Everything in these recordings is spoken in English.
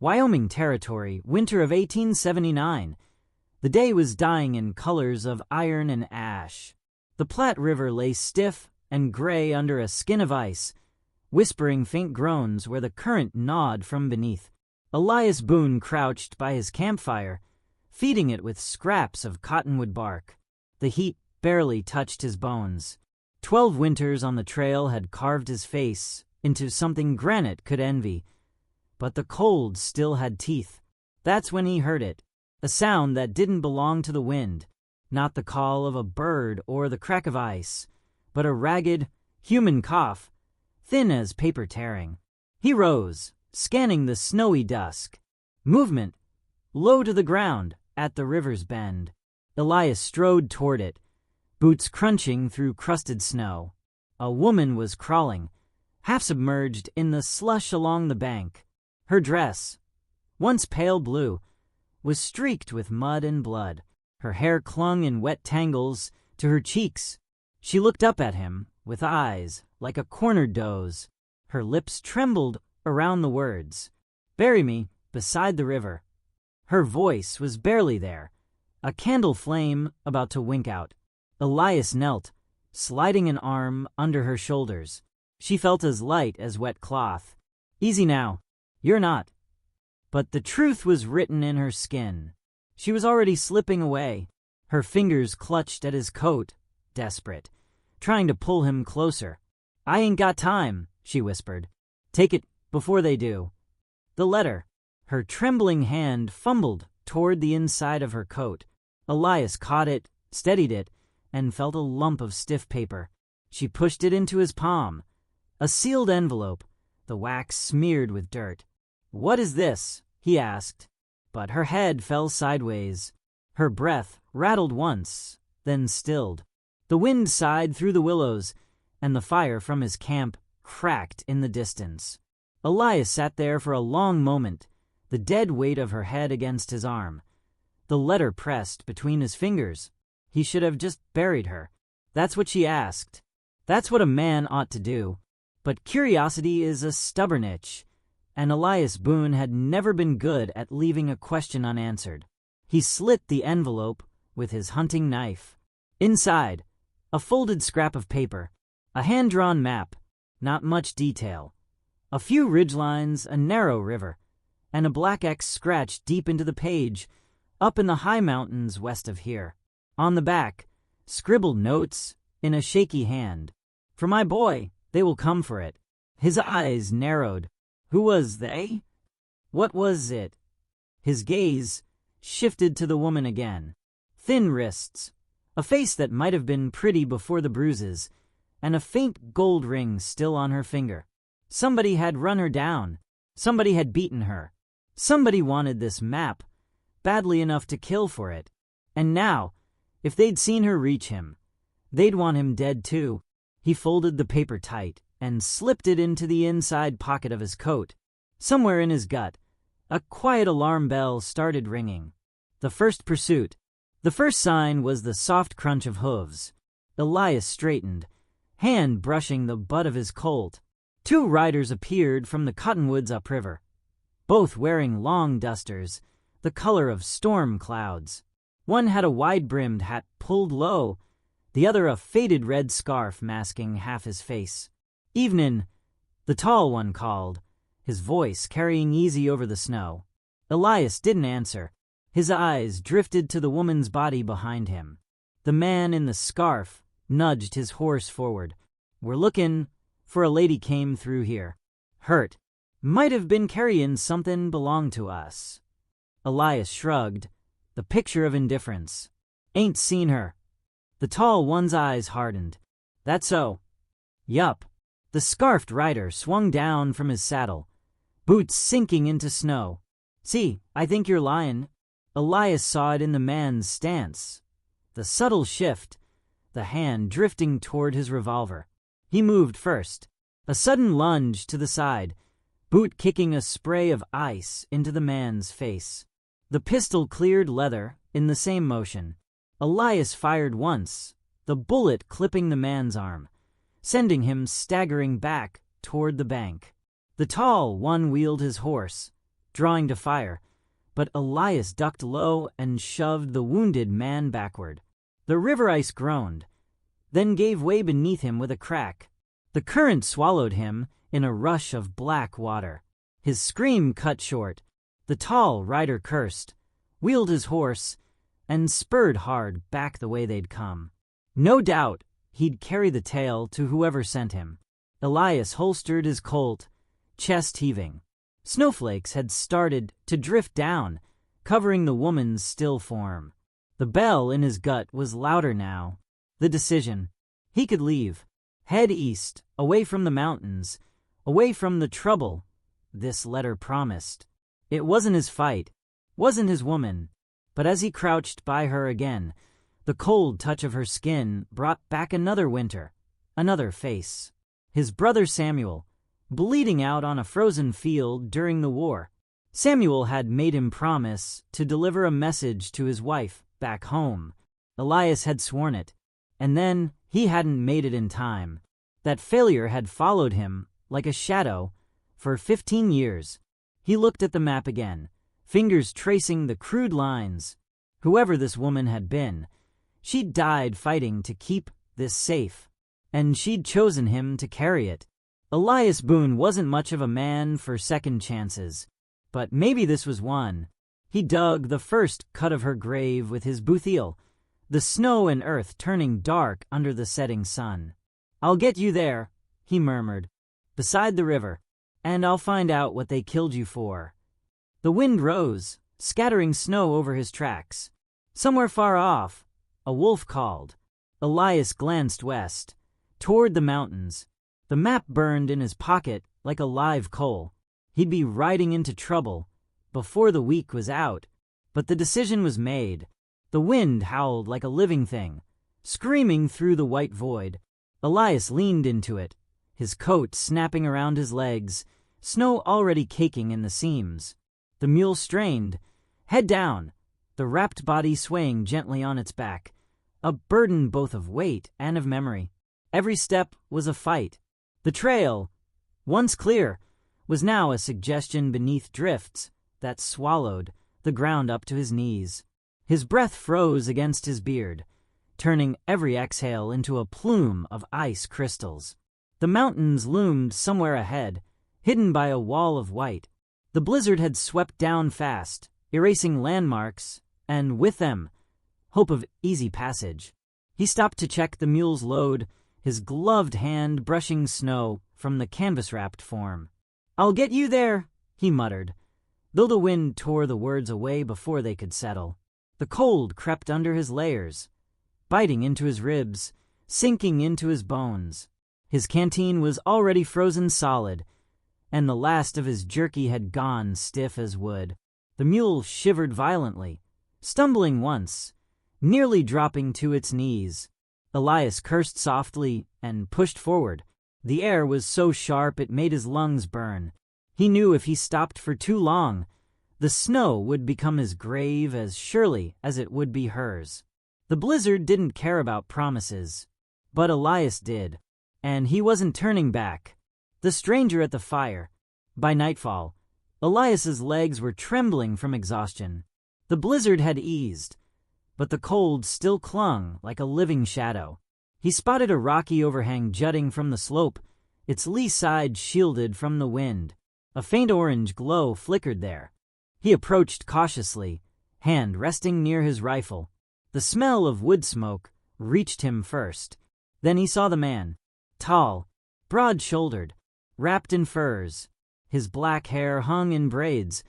Wyoming Territory, winter of 1879. The day was dying in colors of iron and ash. The Platte River lay stiff and gray under a skin of ice, whispering faint groans where the current gnawed from beneath. Elias Boone crouched by his campfire, feeding it with scraps of cottonwood bark. The heat barely touched his bones. 12 winters on the trail had carved his face into something granite could envy, but the cold still had teeth. That's when he heard it, a sound that didn't belong to the wind, not the call of a bird or the crack of ice, but a ragged, human cough, thin as paper tearing. He rose, scanning the snowy dusk. Movement, low to the ground, at the river's bend. Elias strode toward it, boots crunching through crusted snow. A woman was crawling, half submerged in the slush along the bank. Her dress, once pale blue, was streaked with mud and blood. Her hair clung in wet tangles to her cheeks. She looked up at him with eyes like a cornered doe's. Her lips trembled around the words, "Bury me beside the river." Her voice was barely there, a candle flame about to wink out. Elias knelt, sliding an arm under her shoulders. She felt as light as wet cloth. "Easy now. You're not." But the truth was written in her skin. She was already slipping away. Her fingers clutched at his coat, desperate, trying to pull him closer. "I ain't got time," she whispered. "Take it before they do." The letter. Her trembling hand fumbled toward the inside of her coat. Elias caught it, steadied it, and felt a lump of stiff paper. She pushed it into his palm. A sealed envelope, the wax smeared with dirt. "What is this?" he asked, but her head fell sideways. Her breath rattled once, then stilled. The wind sighed through the willows, and the fire from his camp cracked in the distance. Elias sat there for a long moment, the dead weight of her head against his arm. The letter pressed between his fingers. He should have just buried her. That's what she asked. That's what a man ought to do. But curiosity is a stubborn itch, and Elias Boone had never been good at leaving a question unanswered. He slit the envelope with his hunting knife. Inside, a folded scrap of paper, a hand-drawn map, not much detail, a few ridgelines, a narrow river, and a black X scratched deep into the page, up in the high mountains west of here. On the back, scribbled notes in a shaky hand. "For my boy, they will come for it." His eyes narrowed. Who was they? What was it? His gaze shifted to the woman again. Thin wrists, a face that might have been pretty before the bruises, and a faint gold ring still on her finger. Somebody had run her down. Somebody had beaten her. Somebody wanted this map badly enough to kill for it. And now, if they'd seen her reach him, they'd want him dead too. He folded the paper tight and slipped it into the inside pocket of his coat. Somewhere in his gut, a quiet alarm bell started ringing. The first pursuit. The first sign was the soft crunch of hooves. Elias straightened, hand brushing the butt of his Colt. 2 riders appeared from the cottonwoods upriver, both wearing long dusters, the color of storm clouds. One had a wide-brimmed hat pulled low, the other a faded red scarf masking half his face. "Evenin'," the tall one called, his voice carrying easy over the snow. Elias didn't answer. His eyes drifted to the woman's body behind him. The man in the scarf nudged his horse forward. "We're lookin' for a lady came through here. Hurt. Might have been carryin' something belonged to us." Elias shrugged, the picture of indifference. "Ain't seen her." The tall one's eyes hardened. "That so?" "Yup." The scarfed rider swung down from his saddle, boots sinking into snow. "See, I think you're lyin'." Elias saw it in the man's stance. The subtle shift, the hand drifting toward his revolver. He moved first. A sudden lunge to the side, boot kicking a spray of ice into the man's face. The pistol cleared leather in the same motion. Elias fired once, the bullet clipping the man's arm, sending him staggering back toward the bank. The tall one wheeled his horse, drawing to fire, but Elias ducked low and shoved the wounded man backward. The river ice groaned, then gave way beneath him with a crack. The current swallowed him in a rush of black water. His scream cut short. The tall rider cursed, wheeled his horse, and spurred hard back the way they'd come. No doubt he'd carry the tale to whoever sent him. Elias holstered his Colt, chest heaving. Snowflakes had started to drift down, covering the woman's still form. The bell in his gut was louder now. The decision. He could leave. Head east, away from the mountains, away from the trouble this letter promised. It wasn't his fight, wasn't his woman, but as he crouched by her again, the cold touch of her skin brought back another winter, another face. His brother Samuel, bleeding out on a frozen field during the war. Samuel had made him promise to deliver a message to his wife back home. Elias had sworn it, and then he hadn't made it in time. That failure had followed him like a shadow for 15 years. He looked at the map again, fingers tracing the crude lines. Whoever this woman had been, she'd died fighting to keep this safe, and she'd chosen him to carry it. Elias Boone wasn't much of a man for second chances, but maybe this was one. He dug the first cut of her grave with his boothiel, the snow and earth turning dark under the setting sun. "I'll get you there," he murmured, "beside the river, and I'll find out what they killed you for." The wind rose, scattering snow over his tracks. Somewhere far off, a wolf called. Elias glanced west, toward the mountains. The map burned in his pocket like a live coal. He'd be riding into trouble before the week was out. But the decision was made. The wind howled like a living thing, screaming through the white void. Elias leaned into it, his coat snapping around his legs, snow already caking in the seams. The mule strained, head down, the wrapped body swaying gently on its back, a burden both of weight and of memory. Every step was a fight. The trail, once clear, was now a suggestion beneath drifts that swallowed the ground up to his knees. His breath froze against his beard, turning every exhale into a plume of ice crystals. The mountains loomed somewhere ahead, hidden by a wall of white. The blizzard had swept down fast, erasing landmarks, and with them, hope of easy passage. He stopped to check the mule's load, his gloved hand brushing snow from the canvas-wrapped form. "I'll get you there," he muttered, though the wind tore the words away before they could settle. The cold crept under his layers, biting into his ribs, sinking into his bones. His canteen was already frozen solid, and the last of his jerky had gone stiff as wood. The mule shivered violently, stumbling once, nearly dropping to its knees. Elias cursed softly and pushed forward. The air was so sharp it made his lungs burn. He knew if he stopped for too long, the snow would become his grave as surely as it would be hers. The blizzard didn't care about promises, but Elias did, and he wasn't turning back. The stranger at the fire. By nightfall, Elias's legs were trembling from exhaustion. The blizzard had eased, but the cold still clung like a living shadow. He spotted a rocky overhang jutting from the slope, its lee side shielded from the wind. A faint orange glow flickered there. He approached cautiously, hand resting near his rifle. The smell of wood smoke reached him first. Then he saw the man, tall, broad-shouldered, wrapped in furs. His black hair hung in braids,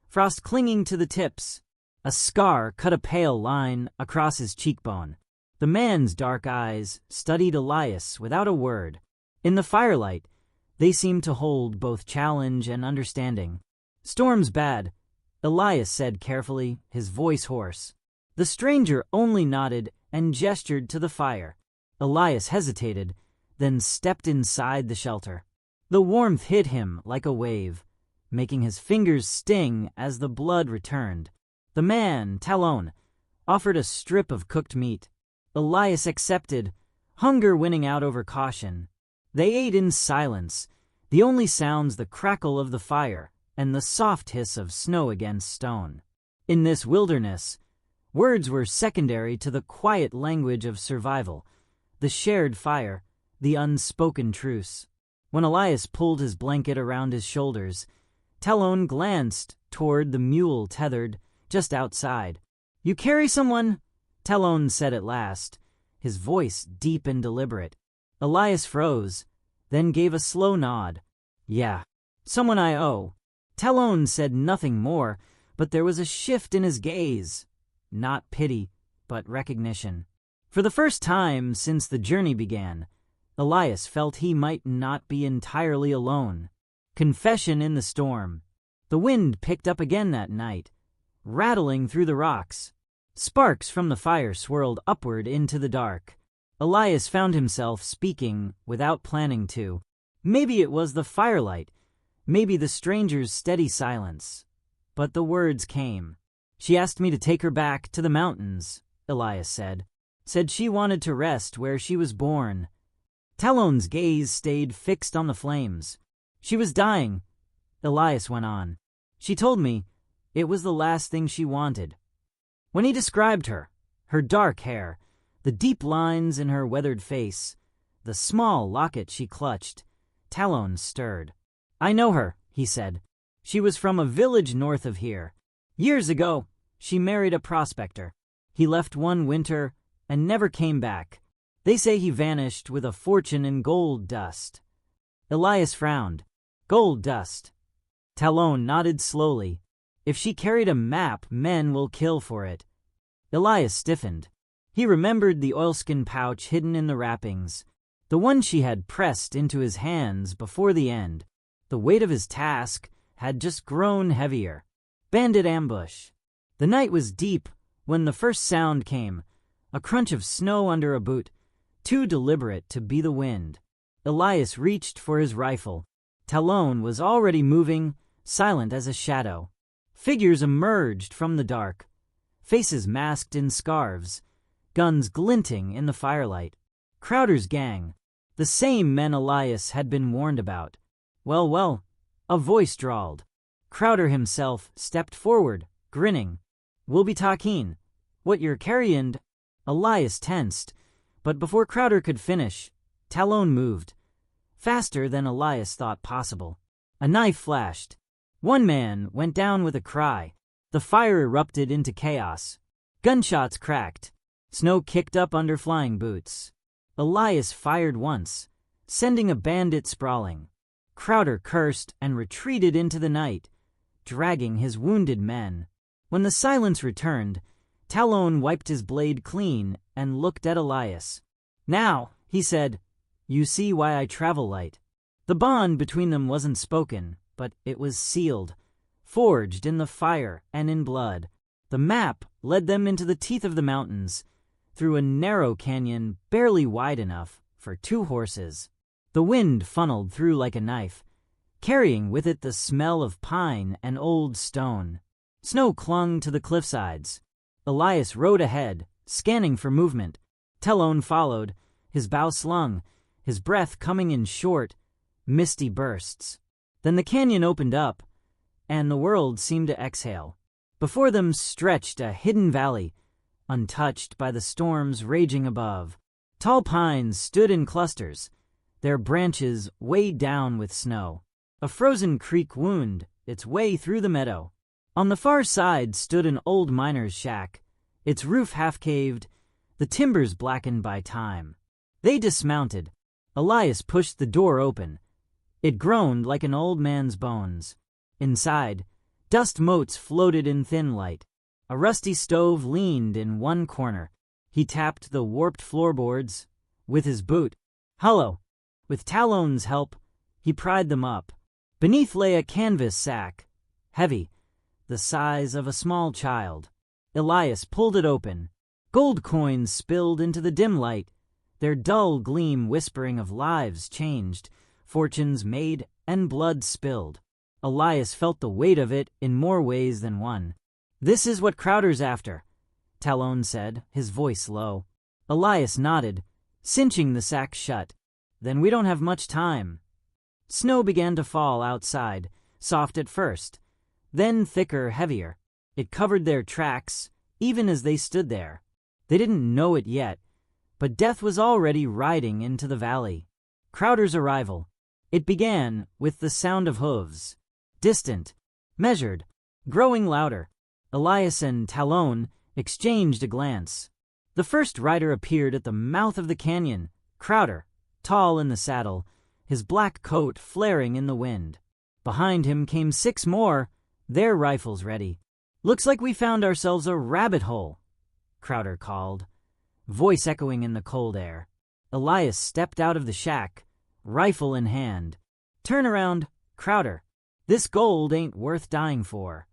frost clinging to the tips. A scar cut a pale line across his cheekbone. The man's dark eyes studied Elias without a word. In the firelight, they seemed to hold both challenge and understanding. "Storm's bad," Elias said carefully, his voice hoarse. The stranger only nodded and gestured to the fire. Elias hesitated, then stepped inside the shelter. The warmth hit him like a wave, making his fingers sting as the blood returned. The man, Talon, offered a strip of cooked meat. Elias accepted, hunger winning out over caution. They ate in silence, the only sounds the crackle of the fire and the soft hiss of snow against stone. In this wilderness, words were secondary to the quiet language of survival, the shared fire, the unspoken truce. When Elias pulled his blanket around his shoulders, Talon glanced toward the mule tethered just outside. "You carry someone?" Talon said at last, his voice deep and deliberate. Elias froze, then gave a slow nod. "Yeah, someone I owe." Talon said nothing more, but there was a shift in his gaze. Not pity, but recognition. For the first time since the journey began, Elias felt he might not be entirely alone. Confession in the storm. The wind picked up again that night, rattling through the rocks. Sparks from the fire swirled upward into the dark. Elias found himself speaking without planning to. Maybe it was the firelight, maybe the stranger's steady silence. But the words came. "She asked me to take her back to the mountains," Elias said. "Said she wanted to rest where she was born." Talon's gaze stayed fixed on the flames. "She was dying," Elias went on. "She told me it was the last thing she wanted." When he described her dark hair, the deep lines in her weathered face, the small locket she clutched, Talon stirred. "I know her," he said. "She was from a village north of here. Years ago, she married a prospector. He left one winter and never came back. They say he vanished with a fortune in gold dust." Elias frowned. "Gold dust." Talon nodded slowly. "If she carried a map, men will kill for it." Elias stiffened. He remembered the oilskin pouch hidden in the wrappings, the one she had pressed into his hands before the end. The weight of his task had just grown heavier. Bandit ambush. The night was deep when the first sound came, a crunch of snow under a boot, too deliberate to be the wind. Elias reached for his rifle. Talon was already moving, silent as a shadow. Figures emerged from the dark, faces masked in scarves, guns glinting in the firelight. Crowder's gang, the same men Elias had been warned about. "Well, well," a voice drawled. Crowder himself stepped forward, grinning. "We'll be talking. What you're carrying?" Elias tensed, but before Crowder could finish, Talon moved. Faster than Elias thought possible. A knife flashed. One man went down with a cry. The fire erupted into chaos. Gunshots cracked. Snow kicked up under flying boots. Elias fired once, sending a bandit sprawling. Crowder cursed and retreated into the night, dragging his wounded men. When the silence returned, Talon wiped his blade clean and looked at Elias. "Now," he said, "you see why I travel light." The bond between them wasn't spoken, but it was sealed, forged in the fire and in blood. The map led them into the teeth of the mountains, through a narrow canyon barely wide enough for 2 horses. The wind funneled through like a knife, carrying with it the smell of pine and old stone. Snow clung to the cliffsides. Elias rode ahead, scanning for movement. Talon followed, his bow slung, his breath coming in short, misty bursts. Then the canyon opened up, and the world seemed to exhale. Before them stretched a hidden valley, untouched by the storms raging above. Tall pines stood in clusters, their branches weighed down with snow. A frozen creek wound its way through the meadow. On the far side stood an old miner's shack, its roof half-caved, the timbers blackened by time. They dismounted. Elias pushed the door open. It groaned like an old man's bones. Inside, dust motes floated in thin light. A rusty stove leaned in one corner. He tapped the warped floorboards with his boot. Hollow. With Talon's help, he pried them up. Beneath lay a canvas sack, heavy, the size of a small child. Elias pulled it open. Gold coins spilled into the dim light, their dull gleam whispering of lives changed, fortunes made, and blood spilled. Elias felt the weight of it in more ways than one. "This is what Crowder's after," Talon said, his voice low. Elias nodded, cinching the sack shut. "Then we don't have much time." Snow began to fall outside, soft at first, then thicker, heavier. It covered their tracks, even as they stood there. They didn't know it yet, but death was already riding into the valley. Crowder's arrival. It began with the sound of hooves. Distant, measured, growing louder. Elias and Talon exchanged a glance. The first rider appeared at the mouth of the canyon, Crowder, tall in the saddle, his black coat flaring in the wind. Behind him came 6 more, their rifles ready. "Looks like we found ourselves a rabbit hole," Crowder called, voice echoing in the cold air. Elias stepped out of the shack, rifle in hand. "Turn around, Crowder. This gold ain't worth dying for."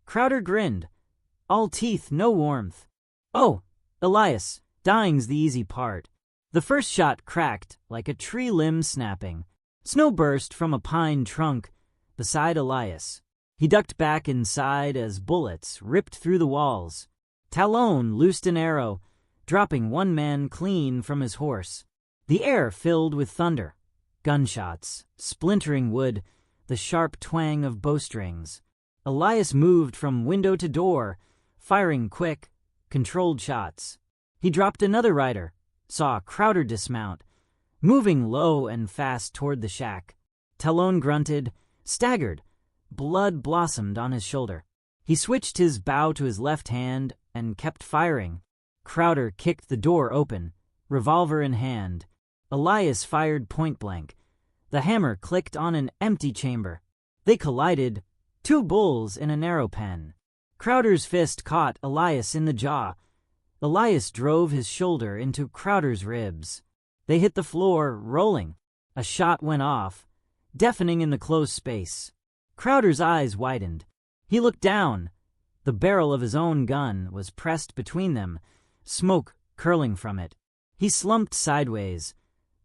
Crowder grinned, all teeth, no warmth. "Oh, Elias, dying's the easy part." The first shot cracked like a tree limb snapping. Snow burst from a pine trunk beside Elias. He ducked back inside as bullets ripped through the walls. Talon loosed an arrow, dropping one man clean from his horse. The air filled with thunder, gunshots, splintering wood, the sharp twang of bowstrings. Elias moved from window to door, firing quick, controlled shots. He dropped another rider, saw Crowder dismount, moving low and fast toward the shack. Talon grunted, staggered, blood blossomed on his shoulder. He switched his bow to his left hand and kept firing. Crowder kicked the door open, revolver in hand. Elias fired point blank. The hammer clicked on an empty chamber. They collided, 2 bulls in a narrow pen. Crowder's fist caught Elias in the jaw. Elias drove his shoulder into Crowder's ribs. They hit the floor, rolling. A shot went off, deafening in the closed space. Crowder's eyes widened. He looked down. The barrel of his own gun was pressed between them, smoke curling from it. He slumped sideways,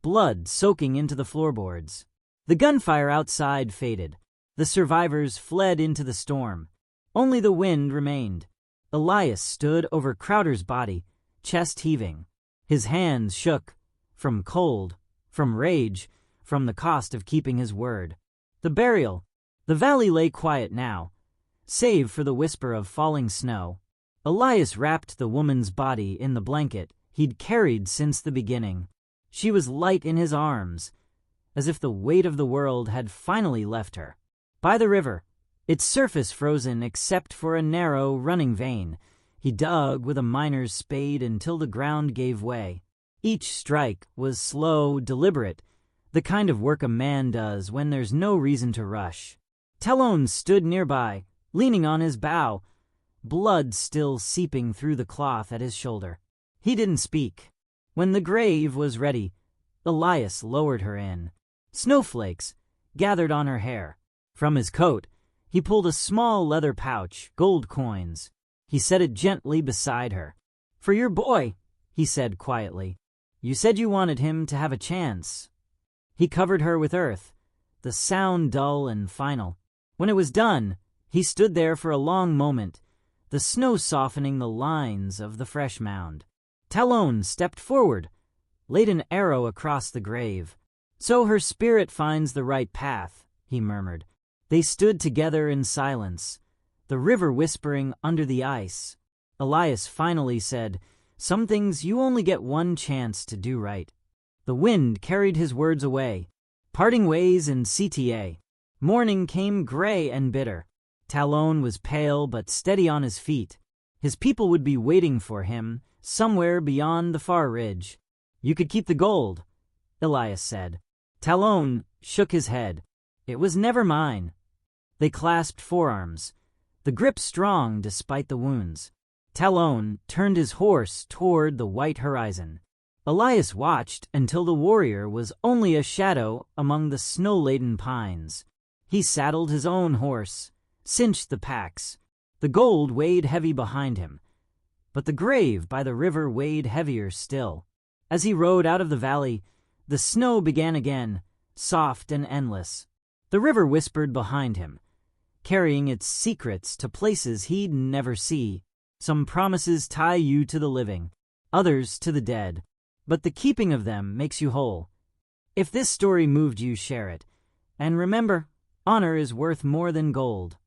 blood soaking into the floorboards. The gunfire outside faded. The survivors fled into the storm. Only the wind remained. Elias stood over Crowder's body, chest heaving. His hands shook, from cold, from rage, from the cost of keeping his word. The burial. The valley lay quiet now, save for the whisper of falling snow. Elias wrapped the woman's body in the blanket he'd carried since the beginning. She was light in his arms, as if the weight of the world had finally left her. By the river, its surface frozen except for a narrow running vein, he dug with a miner's spade until the ground gave way. Each strike was slow, deliberate, the kind of work a man does when there's no reason to rush. Talon stood nearby, leaning on his bow, blood still seeping through the cloth at his shoulder. He didn't speak. When the grave was ready, Elias lowered her in. Snowflakes gathered on her hair. From his coat, he pulled a small leather pouch, gold coins. He set it gently beside her. "For your boy," he said quietly. "You said you wanted him to have a chance." He covered her with earth, the sound dull and final. When it was done, he stood there for a long moment, the snow softening the lines of the fresh mound. Talon stepped forward, laid an arrow across the grave. "So her spirit finds the right path," he murmured. They stood together in silence, the river whispering under the ice. Elias finally said, "Some things you only get one chance to do right." The wind carried his words away. Parting ways in CTA. Morning came gray and bitter. Talon was pale but steady on his feet. His people would be waiting for him, somewhere beyond the far ridge. "You could keep the gold," Elias said. Talon shook his head. "It was never mine." They clasped forearms, the grip strong despite the wounds. Talon turned his horse toward the white horizon. Elias watched until the warrior was only a shadow among the snow-laden pines. He saddled his own horse, cinched the packs. The gold weighed heavy behind him, but the grave by the river weighed heavier still. As he rode out of the valley, the snow began again, soft and endless. The river whispered behind him, carrying its secrets to places he'd never see. Some promises tie you to the living, others to the dead, but the keeping of them makes you whole. If this story moved you, share it. And remember, Honor is worth more than gold.